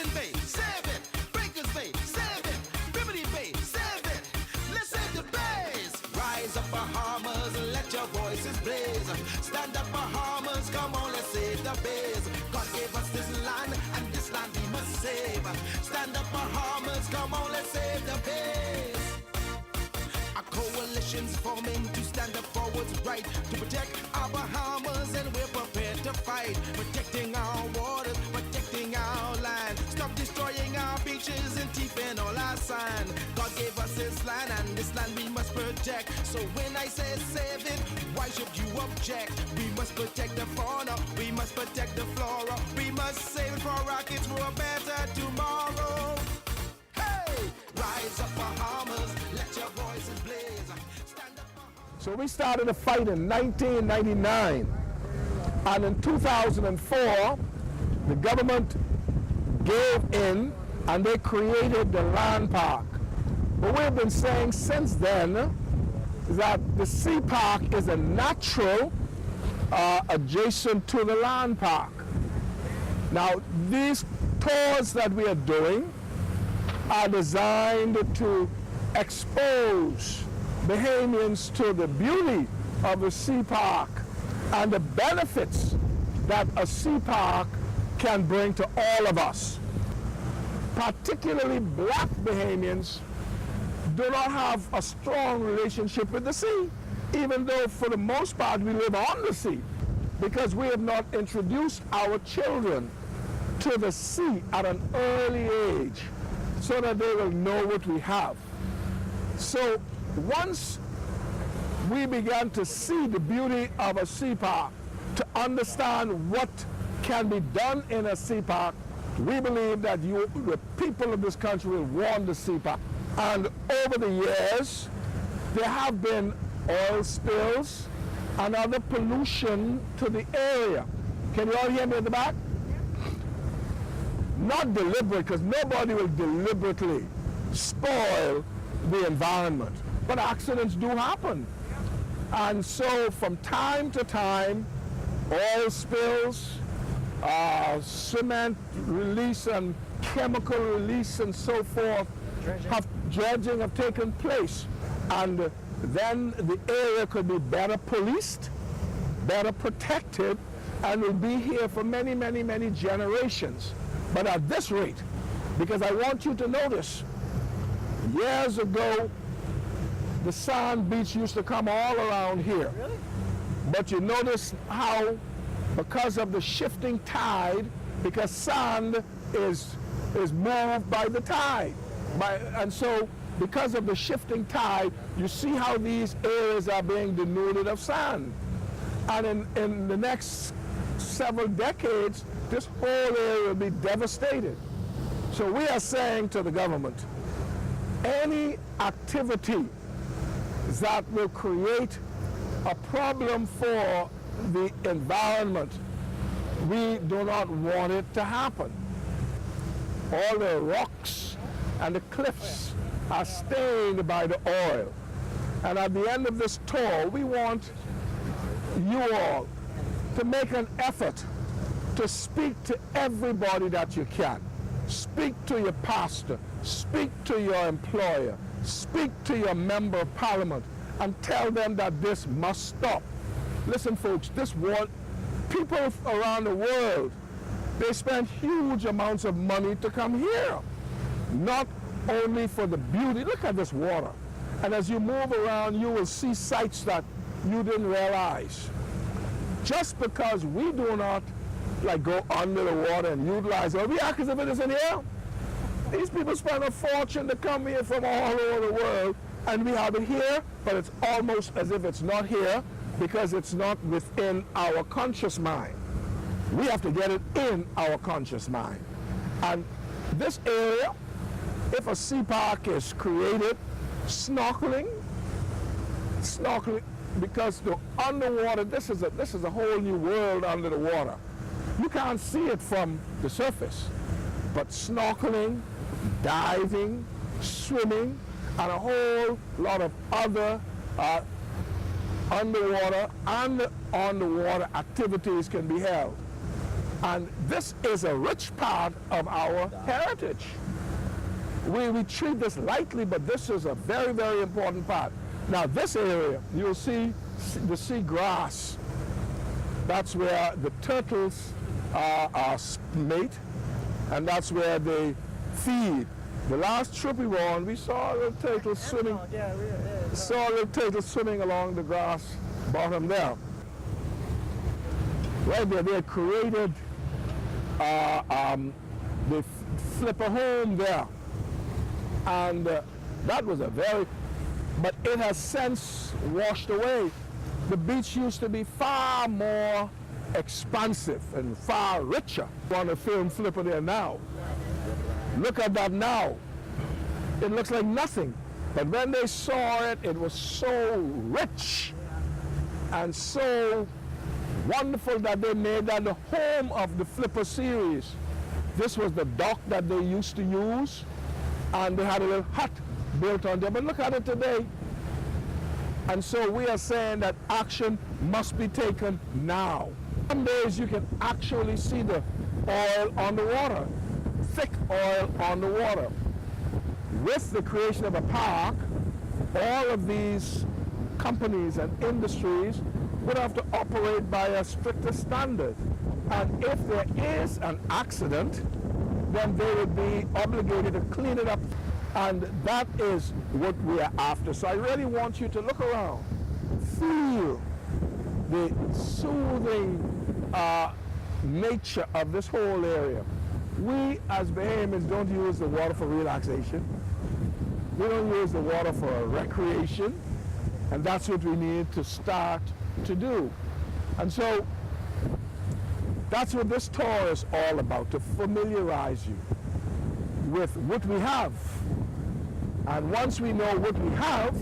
Mission Bay, save it. Breakers Bay, save it. Bimini Bay, save it. Let's save the bays. Rise up Bahamas and let your voices blaze. Stand up Bahamas, come on, let's save the bays. God gave us this land and this land we must save. Stand up Bahamas, come on, let's save the bays. Our coalition's forming to stand up for what's right, to protect our Bahamas, and we're prepared to fight. Protecting our waters, protecting our land. Stop destroying our beaches and keeping all our sand. God gave us this land and this land we must protect. So when I say save it, why should you object? We must protect the fauna, we must protect the flora. We must save it for our kids for a better tomorrow. Rise up Bahamas, let your voices blaze. Stand up Bahamas. So we started a fight in 1999, and in 2004 the government gave in and they created the land park. But we've been saying since then that the sea park is a natural adjacent to the land park. Now these tours that we are doing are designed to expose Bahamians to the beauty of a sea park and the benefits that a sea park can bring to all of us. Particularly black Bahamians do not have a strong relationship with the sea, even though for the most part we live on the sea, because we have not introduced our children to the sea at an early age, so that they will know what we have. So once we began to see the beauty of a sea park, to understand what can be done in a sea park, we believe that the people of this country will want the sea park. And over the years, there have been oil spills and other pollution to the area. Can you all hear me at the back? Not deliberate, because nobody will deliberately spoil the environment. But accidents do happen. And so from time to time, oil spills, cement release and chemical release and so forth, dredging have taken place. And then the area could be better policed, better protected, and will be here for many, many, many generations. But at this rate, because I want you to notice, years ago, the sand beach used to come all around here. Really? But you notice how, because of the shifting tide, because sand is moved by the tide. And so, because of the shifting tide, you see how these areas are being denuded of sand. And in the next several decades, this whole area will be devastated. So we are saying to the government, any activity that will create a problem for the environment, we do not want it to happen. All the rocks and the cliffs are stained by the oil. And at the end of this tour, we want you all to make an effort to speak to everybody that you can. Speak to your pastor, speak to your employer, speak to your member of parliament, and tell them that this must stop. Listen folks, people around the world, they spend huge amounts of money to come here. Not only for the beauty, look at this water. And as you move around, you will see sights that you didn't realize. Just because we do not go under the water and utilize it, we act as if it isn't here. These people spend a fortune to come here from all over the world, and we have it here, but it's almost as if it's not here because it's not within our conscious mind. We have to get it in our conscious mind. And this area, if a sea park is created, snorkeling, because the underwater, this is a whole new world under the water. You can't see it from the surface, but snorkeling, diving, swimming, and a whole lot of other underwater and on-the-water activities can be held. And this is a rich part of our heritage. We treat this lightly, but this is a very, very important part. Now this area, you'll see the seagrass. That's where the turtles mate, and that's where they feed. The last trip we were on, we saw little turtles swimming. Saw little turtles swimming along the grass bottom there. Right there, they created, they flip a home there. And that was a but it has since washed away. The beach used to be far more expansive and far richer. On the film flipper there now. Look at that now. It looks like nothing. But when they saw it, it was so rich and so wonderful that they made that the home of the flipper series. This was the dock that they used to use, and they had a little hut built on there. But look at it today. And so we are saying that action must be taken now. Some days you can actually see the oil on the water, thick oil on the water. With the creation of a park, all of these companies and industries would have to operate by a stricter standard. And if there is an accident, then they would be obligated to clean it up. And that is what we are after. So I really want you to look around, feel the soothing nature of this whole area. We as Bahamians don't use the water for relaxation. We don't use the water for recreation. And that's what we need to start to do. And so that's what this tour is all about, to familiarize you with what we have. And once we know what we have,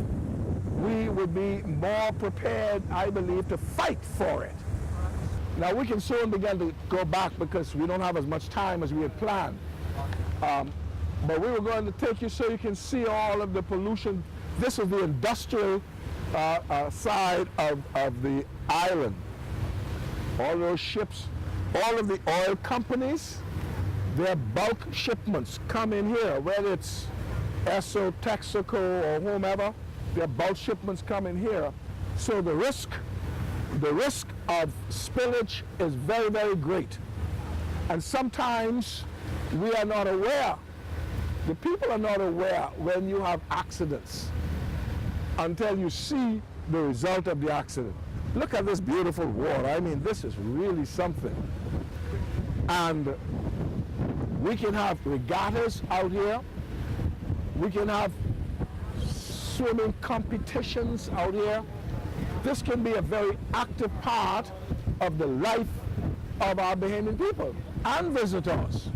we will be more prepared, I believe, to fight for it. Now we can soon begin to go back because we don't have as much time as we had planned. But we were going to take you so you can see all of the pollution. This is the industrial side of the island. All those ships, all of the oil companies, their bulk shipments come in here, whether it's Esso, Texaco, or whomever, their bulk shipments come in here. So the risk of spillage is very, very great. And sometimes we are not aware. The people are not aware when you have accidents until you see the result of the accident. Look at this beautiful water. I mean, this is really something. And we can have regattas out here. We can have swimming competitions out here. This can be a very active part of the life of our Bahamian people and visitors.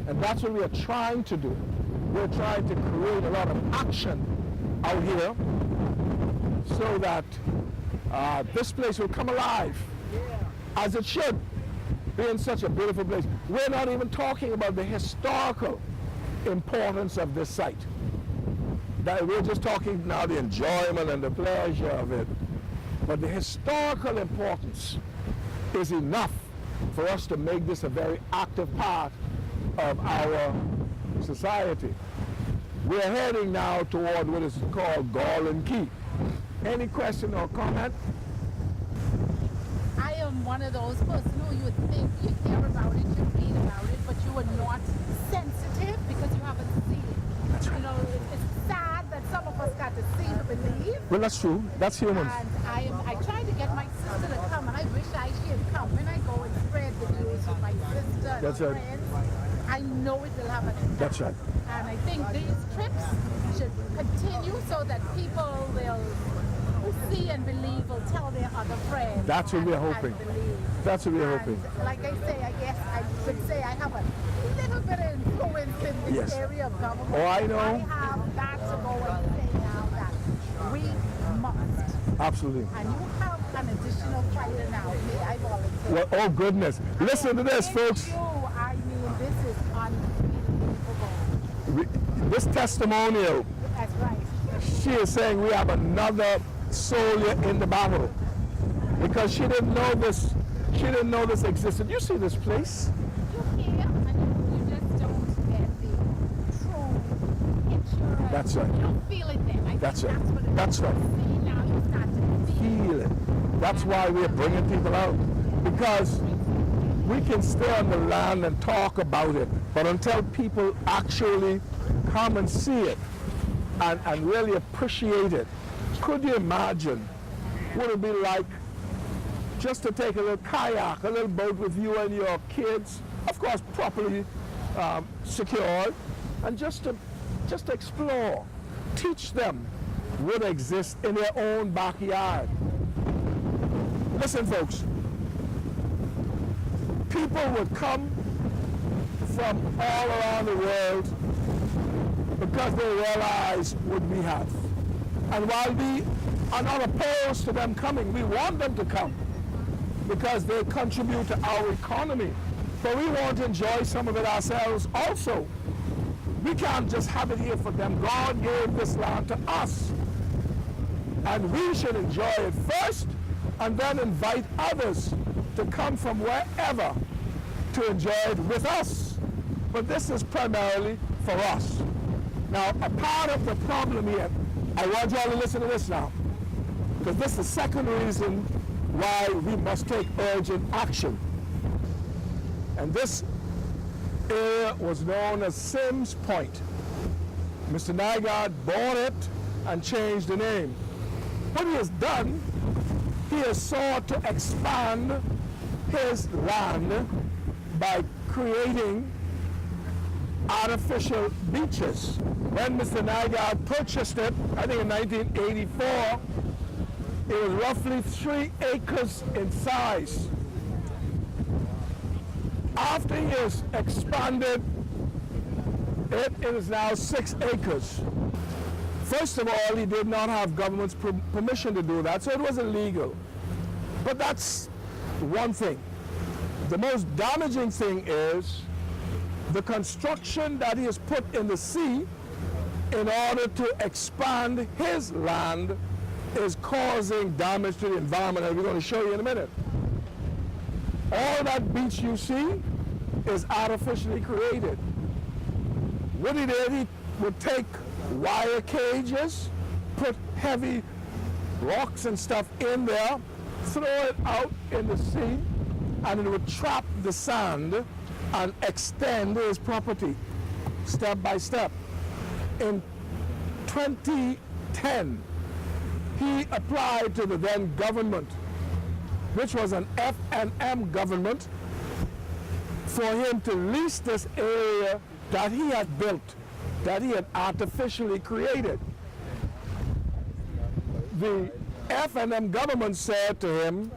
And that's what we are trying to do. We're trying to create a lot of action out here so that this place will come alive, as it should, being such a beautiful place. We're not even talking about the historical importance of this site. That we're just talking now the enjoyment and the pleasure of it. But the historical importance is enough for us to make this a very active part of our society. We're heading now toward what is called Garland Key. Any question or comment? I am one of those persons who you would think you hear about it, you read about it, but you are not sensitive because you haven't seen it. That's right. You know, it's sad that some of us got to see to believe. Well, that's true. That's humans. And I tried to get my sister to come, and I wish she had come. When I go and spread the news with my sister and That's right. friends, I know it will have an impact. That's right. And I think these trips should continue so that people will see and believe, will tell their other friends. That's what we're hoping. That's what we're hoping. Like I say, I guess I would say I have a little bit of influence in this Yes. area of government. Oh, I know. I have that to go and say now that we must. Absolutely. And you have an additional fighter now. May I volunteer? Well, oh goodness. Listen to this, folks. I mean, this is unbelievable. This testimonial, That's right. she is saying we have another soldier in the battle, because she didn't know this She didn't know this existed. You see this place? You hear, and you just don't get the true picture. That's right. You don't feel it then. I That's think right. that's what it That's is. right. See, now you start to Feel it. That's why we're bringing people out. Because we can stay on the land and talk about it, but until people actually come and see it and really appreciate it, could you imagine what it would be like just to take a little kayak, a little boat with you and your kids, of course properly secured, and just to explore, teach them what exists in their own backyard. Listen, folks, people would come from all around the world because they realize what we have. And while we are not opposed to them coming, we want them to come because they contribute to our economy. But we want to enjoy some of it ourselves also. We can't just have it here for them. God gave this land to us. And we should enjoy it first and then invite others to come from wherever to enjoy it with us. But this is primarily for us. Now, a part of the problem here, I want you all to listen to this now, because this is the second reason why we must take urgent action. And this area was known as Sims Point. Mr. Nygaard bought it and changed the name. What he has done, he has sought to expand his land by creating artificial beaches. When Mr. Nygaard purchased it, I think in 1984, it was roughly 3 acres in size. After he has expanded it, it is now 6 acres. First of all, he did not have government's permission to do that, so it was illegal. But that's one thing. The most damaging thing is the construction that he has put in the sea in order to expand his land is causing damage to the environment, and we're going to show you in a minute. All that beach you see is artificially created. What he did, he would take wire cages, put heavy rocks and stuff in there, throw it out in the sea, and it would trap the sand and extend his property step by step. In 2010, he applied to the then government, which was an F&M government, for him to lease this area that he had built, that he had artificially created. The F&M government said to him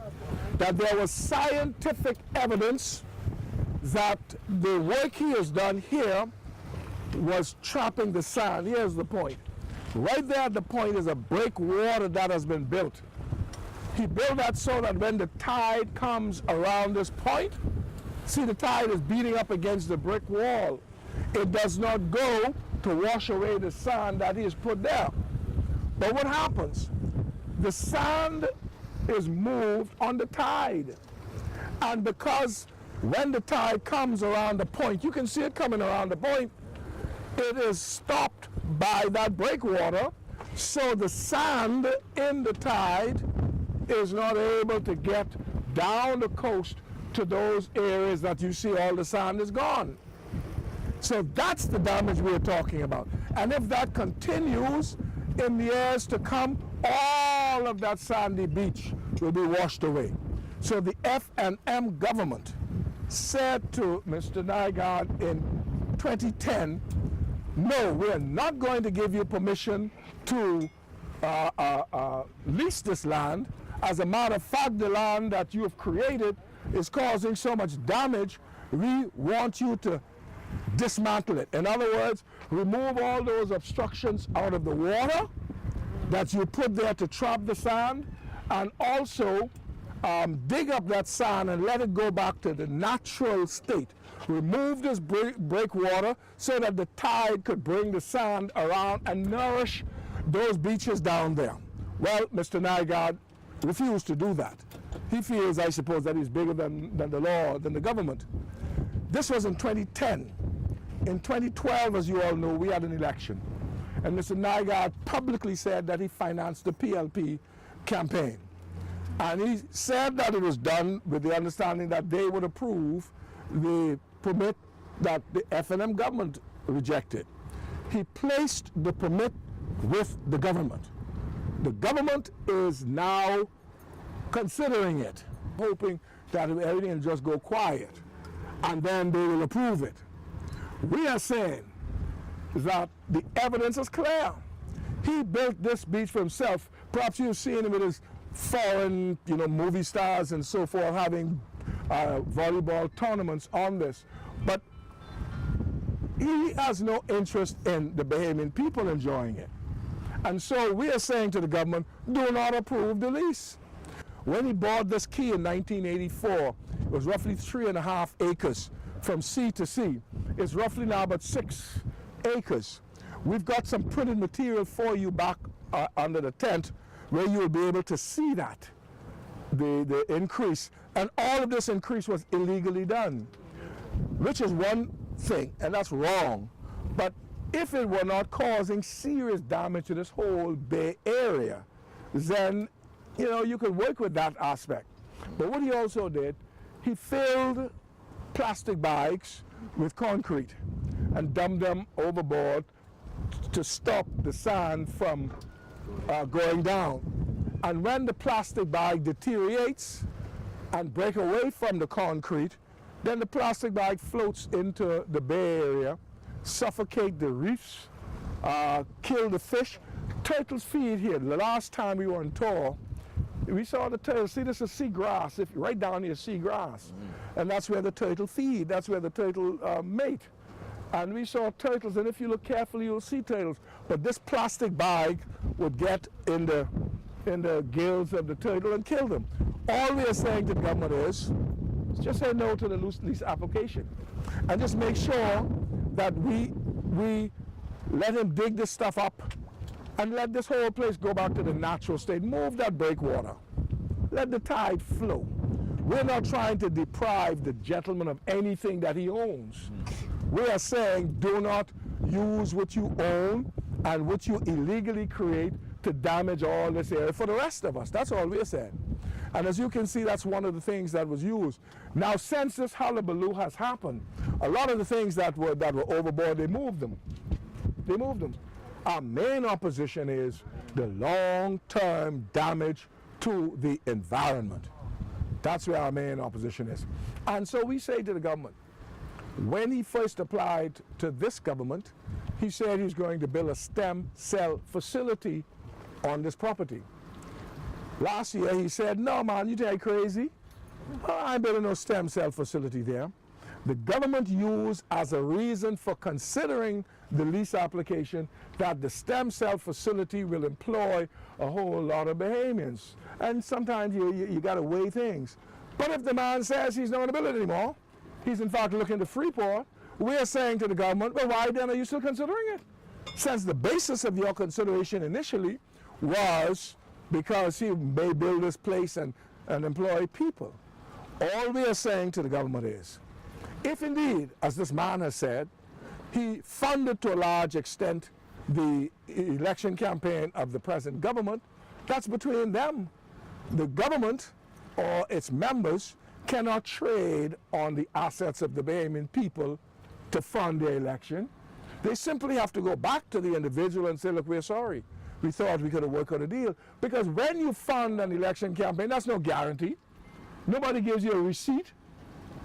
that there was scientific evidence that the work he has done here was trapping the sand. Here's the point. Right there at the point is a breakwater that has been built. He built that so that when the tide comes around this point, see, the tide is beating up against the brick wall. It does not go to wash away the sand that he has put there. But what happens? The sand is moved on the tide. And because when the tide comes around the point, you can see it coming around the point, it is stopped by that breakwater, so the sand in the tide is not able to get down the coast to those areas that you see all the sand is gone. So that's the damage we're talking about. And if that continues in the years to come, all of that sandy beach will be washed away. So the F&M government said to Mr. Nygaard in 2010, no, we're not going to give you permission to lease this land. As a matter of fact, the land that you have created is causing so much damage, we want you to dismantle it. In other words, remove all those obstructions out of the water that you put there to trap the sand, and also dig up that sand and let it go back to the natural state. Remove this breakwater so that the tide could bring the sand around and nourish those beaches down there. Well, Mr. Nygaard refused to do that. he feels, I suppose, that he's bigger than the law, than the government. This was in 2010. In 2012, as you all know, we had an election. And Mr. Nygaard publicly said that he financed the PLP campaign. And he said that it was done with the understanding that they would approve the permit that the FNM government rejected. He placed the permit with the government. The government is now considering it, hoping that everything will just go quiet, and then they will approve it. We are saying that the evidence is clear. He built this beach for himself. Perhaps you've seen him with his foreign, movie stars and so forth having volleyball tournaments on this. But he has no interest in the Bahamian people enjoying it. And so we are saying to the government, do not approve the lease. When he bought this key in 1984, it was roughly 3.5 acres from sea to sea. It's roughly now about 6 acres. We've got some printed material for you back under the tent where you will be able to see that, the increase. And all of this increase was illegally done, which is one thing, and that's wrong. But if it were not causing serious damage to this whole Bay Area, then you could work with that aspect. But what he also did, he filled plastic bags with concrete and dumped them overboard to stop the sand from going down. And when the plastic bag deteriorates and break away from the concrete, then the plastic bag floats into the Bay Area, suffocate the reefs, kill the fish. Turtles feed here. The last time we were on tour, we saw the turtles. See, this is seagrass, right down here, seagrass. And that's where the turtle feed. That's where the turtle mate. And we saw turtles, and if you look carefully, you'll see turtles. But this plastic bag would get in the gills of the turtle and kill them. All we are saying to the government is, just say no to the lease application. And just make sure that we let him dig this stuff up and let this whole place go back to the natural state. Move that breakwater. Let the tide flow. We're not trying to deprive the gentleman of anything that he owns. We are saying do not use what you own and what you illegally create to damage all this area for the rest of us. That's all we're saying. And as you can see, that's one of the things that was used. Now, since this hullabaloo has happened, a lot of the things that were overboard, they moved them. They moved them. Our main opposition is the long-term damage to the environment. That's where our main opposition is. And so we say to the government, when he first applied to this government, he said he's going to build a stem cell facility on this property. Last year he said, no man, you think I'm crazy? I ain't building no stem cell facility there. The government used as a reason for considering the lease application that the stem cell facility will employ a whole lot of Bahamians. And sometimes you got to weigh things. But if the man says he's not going to build it anymore, he's in fact looking to Freeport, we're saying to the government, well, why then are you still considering it? Since the basis of your consideration initially was because he may build this place and employ people. All we are saying to the government is, if indeed, as this man has said, he funded to a large extent the election campaign of the present government, that's between them. The government or its members cannot trade on the assets of the Bahamian people to fund their election. They simply have to go back to the individual and say, look, we're sorry. We thought we could have worked out a deal. Because when you fund an election campaign, that's no guarantee. Nobody gives you a receipt.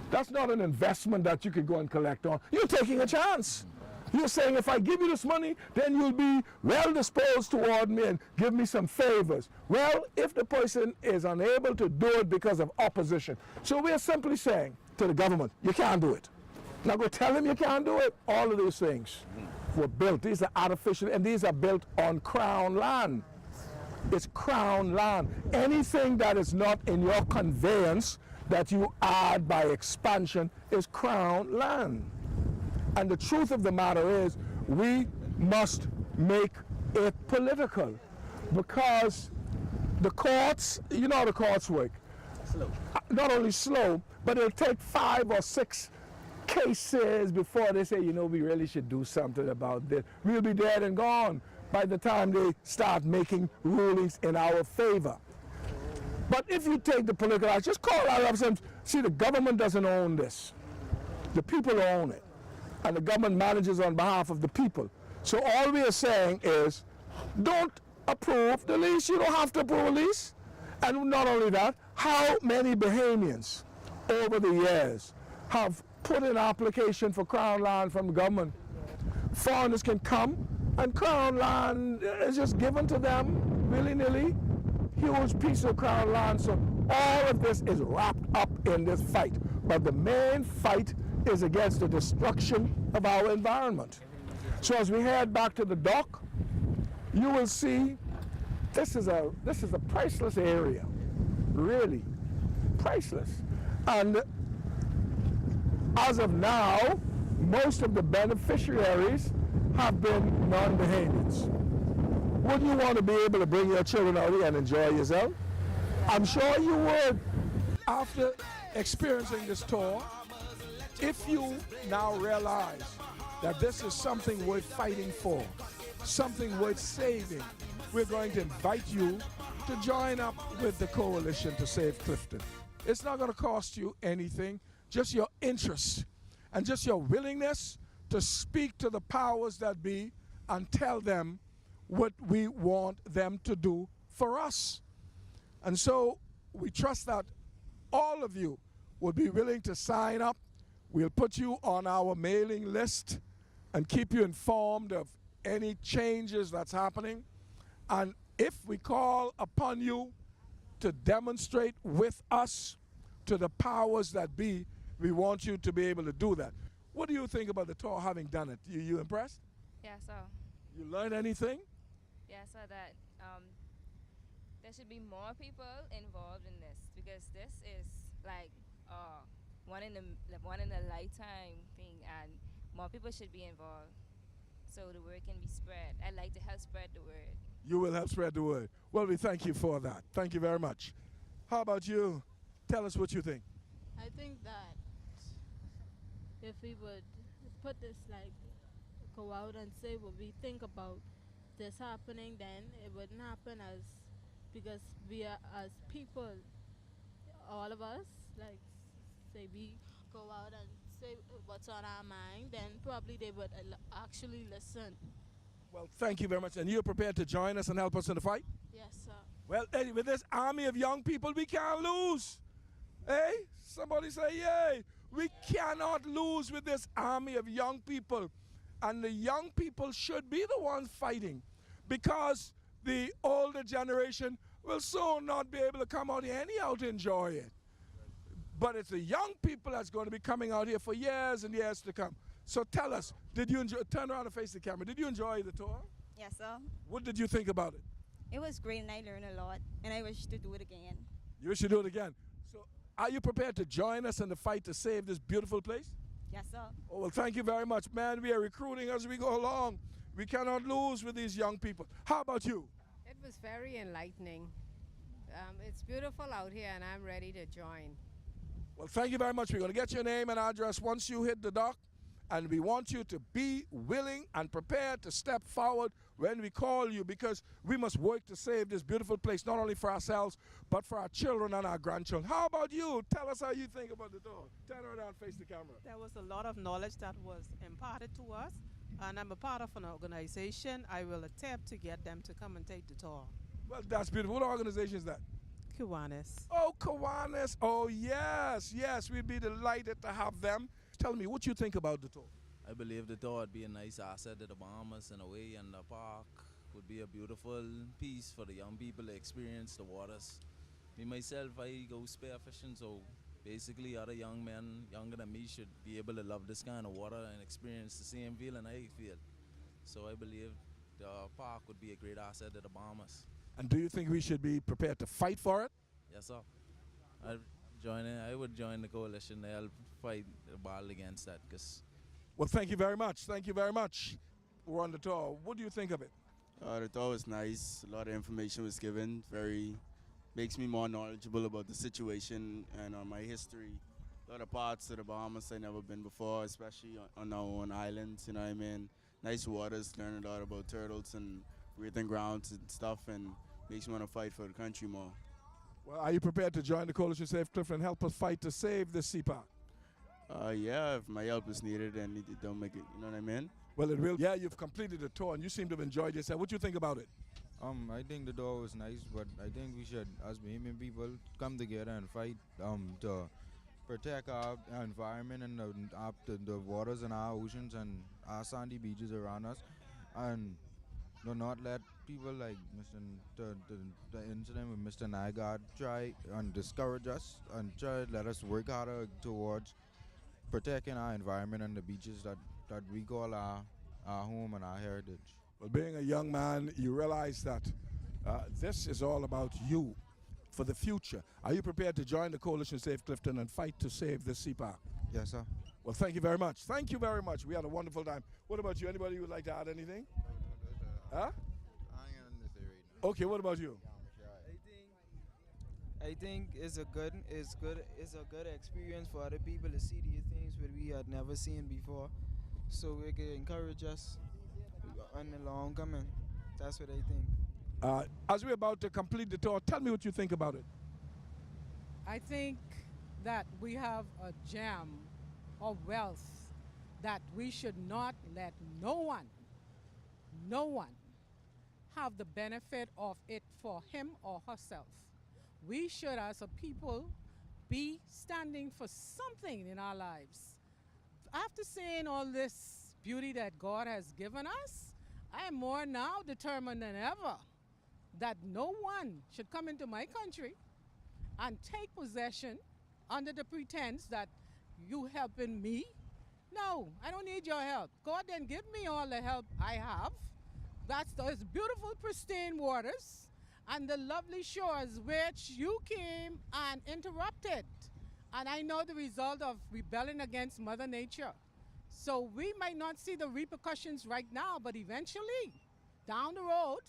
That's not an investment that you could go and collect on. You're taking a chance. You're saying, if I give you this money, then you'll be well disposed toward me and give me some favors. Well, if the person is unable to do it because of opposition. So we're simply saying to the government, you can't do it. Now go tell him you can't do it. All of these things were built. These are artificial, and these are built on Crown land. It's Crown land. Anything that is not in your conveyance that you add by expansion is Crown land. And the truth of the matter is, we must make it political, because the courts, you know how the courts work. Slow. Not only slow, but it'll take 5 or 6 cases before they say, you know, we really should do something about this. We'll be dead and gone by the time they start making rulings in our favor. But if you take the political action, just call out and say, see, the government doesn't own this. The people own it. And the government manages on behalf of the people. So all we are saying is, don't approve the lease. You don't have to approve a lease. And not only that, how many Bahamians over the years have put in application for Crown land from the government? Foreigners can come and Crown land is just given to them willy-nilly. Huge piece of Crown land. So all of this is wrapped up in this fight. But the main fight is against the destruction of our environment. So as we head back to the dock, you will see this is a priceless area, really priceless. And as of now, most of the beneficiaries have been non-Bahamians. Would you want to be able to bring your children out here and enjoy yourself? I'm sure you would. After experiencing this tour, if you now realize that this is something worth fighting for, something worth saving, we're going to invite you to join up with the coalition to save Clifton. It's not going to cost you anything, just your interest and just your willingness to speak to the powers that be and tell them what we want them to do for us. And so we trust that all of you will be willing to sign up. We'll put you on our mailing list and keep you informed of any changes that's happening. And if we call upon you to demonstrate with us to the powers that be, we want you to be able to do that. What do you think about the tour having done it? You impressed? Yeah, so. You learned anything? Yeah, so that there should be more people involved in this, because this is like one in a lifetime thing, and more people should be involved so the word can be spread. I'd like to help spread the word. You will help spread the word. Well, we thank you for that. Thank you very much. How about you? Tell us what you think. I think that if we would put this, like, go out and say what we think about this happening, then it wouldn't happen because we are, as people, all of us, like, say we go out and say what's on our mind, then probably they would actually listen. Well, thank you very much. And you're prepared to join us and help us in the fight? Yes, sir. Well, Eddie, with this army of young people, we can't lose. Hey, somebody say yay. We cannot lose with this army of young people. And the young people should be the ones fighting, because the older generation will soon not be able to come out here anyhow to enjoy it. But it's the young people that's going to be coming out here for years and years to come. So tell us, did you enjoy, turn around and face the camera, did you enjoy the tour? Yes, sir. What did you think about it? It was great and I learned a lot, and I wish to do it again. You wish to do it again. So are you prepared to join us in the fight to save this beautiful place? Yes, sir. Oh, well, thank you very much, man. We are recruiting as we go along. We cannot lose with these young people. How about you? It was very enlightening. It's beautiful out here, and I'm ready to join. Well, thank you very much. We're going to get your name and address once you hit the dock, and we want you to be willing and prepared to step forward when we call you, because we must work to save this beautiful place, not only for ourselves, but for our children and our grandchildren. How about you? Tell us how you think about the tour. Turn around, face the camera. There was a lot of knowledge that was imparted to us, and I'm a part of an organization. I will attempt to get them to come and take the tour. Well, that's beautiful. What organization is that? Kiwanis. Oh, Kiwanis. Oh, yes, yes. We'd be delighted to have them. Tell me, what you think about the tour? I believe the tour would be a nice asset to the Bahamas in a way, and the park would be a beautiful piece for the young people to experience the waters. Me, myself, I go spearfishing, so basically other young men younger than me should be able to love this kind of water and experience the same feeling I feel. So I believe the park would be a great asset to the Bahamas. And do you think we should be prepared to fight for it? Yes, sir. I would join the coalition to help fight the battle against that. Well, thank you very much. Thank you very much. We're on the tour. What do you think of it? The tour was nice. A lot of information was given. Very makes me more knowledgeable about the situation and my history. A lot of parts of the Bahamas I never been before, especially on our own islands, you know what I mean? Nice waters, learn a lot about turtles and breathing grounds and stuff, and makes me want to fight for the country more. Well, are you prepared to join the Coalition Save Clifton and help us fight to save the sea park? Yeah, if my help is needed and it don't make it, you know what I mean? Well, it will. Yeah, you've completed the tour and you seem to have enjoyed yourself. What do you think about it? I think the tour was nice, but I think we should, as Bahamian people, come together and fight to protect our environment and the waters and our oceans and our sandy beaches around us, and do not let people like the incident with Mr. Nygaard try and discourage us and try to let us work harder towards protecting our environment and the beaches that we call our home and our heritage. Well, being a young man, you realize that this is all about you for the future. Are you prepared to join the Coalition Save Clifton and fight to save the sea park? Yes, sir. Well, thank you very much. Thank you very much. We had a wonderful time. What about you? Anybody who would like to add anything? Huh? Okay, what about you? I think it's a good experience for other people to see these things that we had never seen before, so it can encourage us on the long coming. That's what I think. As we're about to complete the tour, tell me what you think about it. I think that we have a gem of wealth that we should not let no one have the benefit of it for him or herself. We should, as a people, be standing for something in our lives. After seeing all this beauty that God has given us, I am more now determined than ever that no one should come into my country and take possession under the pretense that you helping me. No, I don't need your help. God didn't give me all the help I have. That's those beautiful, pristine waters and the lovely shores which you came and interrupted. And I know the result of rebelling against Mother Nature. So we might not see the repercussions right now, but eventually, down the road,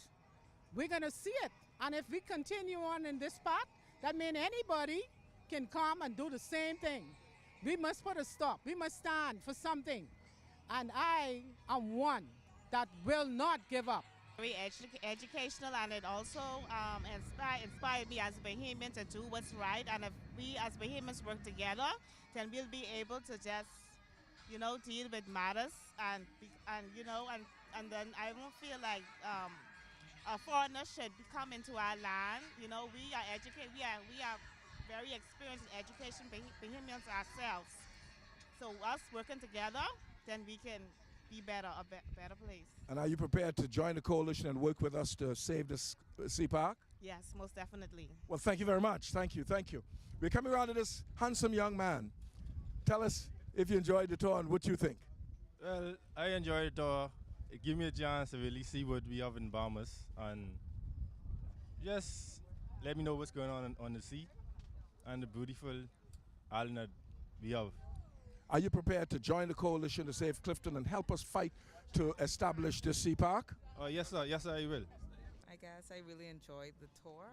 we're gonna see it. And if we continue on in this path, that means anybody can come and do the same thing. We must put a stop. We must stand for something. And I am one that will not give up. Very educational, and it also inspired me as Bahamians to do what's right. And if we as Bahamians work together, then we'll be able to just, deal with matters and then I won't feel like a foreigner should come into our land. We are educated. We are very experienced in education, Bahamians ourselves. So us working together, then we can be better, a better place. And are you prepared to join the coalition and work with us to save this sea park? Yes, most definitely. Well, thank you very much. Thank you. We're coming around to this handsome young man. Tell us if you enjoyed the tour and what you think. Well, I enjoyed the tour. It gave me a chance to really see what we have in Bahamas and just let me know what's going on the sea and the beautiful island that we have. Are you prepared to join the coalition to save Clifton and help us fight to establish this sea park? Yes, sir. Yes, sir, I will. I guess I really enjoyed the tour,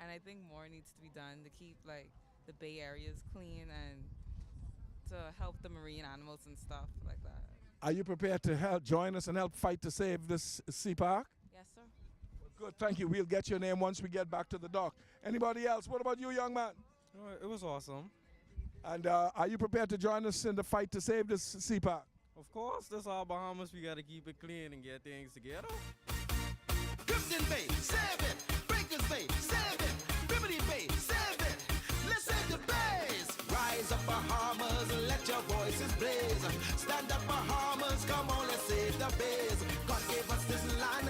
and I think more needs to be done to keep the Bay areas clean and to help the marine animals and stuff like that. Are you prepared to join us and help fight to save this sea park? Yes, sir. Good, thank you. We'll get your name once we get back to the dock. Anybody else? What about you, young man? It was awesome. And are you prepared to join us in the fight to save this sea park? Of course, this is our Bahamas. We got to keep it clean and get things together. Clifton Bay, save it. Breakers Bay, save it. Liberty Bay, save it. Let's save the bays. Rise up, Bahamas, let your voices blaze. Stand up, Bahamas, come on, let's save the bays. God gave us this land,